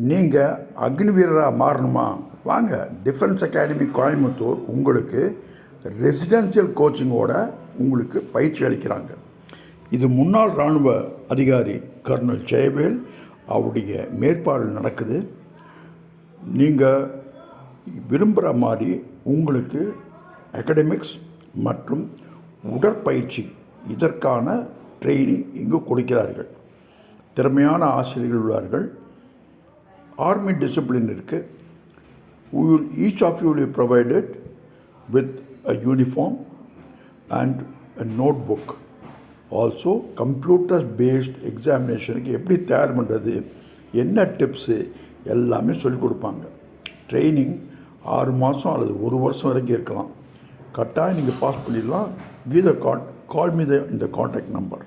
நீங்கள் அக்னி வீரராக மாறணுமா? வாங்க, டிஃபென்ஸ் அகாடமி கோயம்புத்தூர் உங்களுக்கு ரெசிடென்சியல் கோச்சிங்கோட உங்களுக்கு பயிற்சி அளிக்கிறாங்க. இது முன்னாள் இராணுவ அதிகாரி கர்னல் ஜெயவேல் அவருடைய மேற்பார்வையில் நடக்குது. நீங்கள் விரும்புகிற மாதிரி உங்களுக்கு அகடமிக்ஸ் மற்றும் உடற்பயிற்சி இதற்கான ட்ரெயினிங் இங்கு கொடுக்கிறார்கள். திறமையான ஆசிரியர்கள் உள்ளார்கள். ஆர்மி டிசிப்ளின் இருக்குது. Each of you will be provided with a uniform and a notebook. Also, computer-based examinationக்கு எப்படி தயார் பண்ணுறது, என்ன டிப்ஸு எல்லாமே சொல்லிக் கொடுப்பாங்க. ட்ரைனிங் 6 மாதம் அல்லது 1 வருஷம் வரைக்கும் இருக்கலாம். கட்டாயம் நீங்கள் பாஸ் பண்ணிடலாம். கால் மீ இந்த கான்டாக்ட் நம்பர்.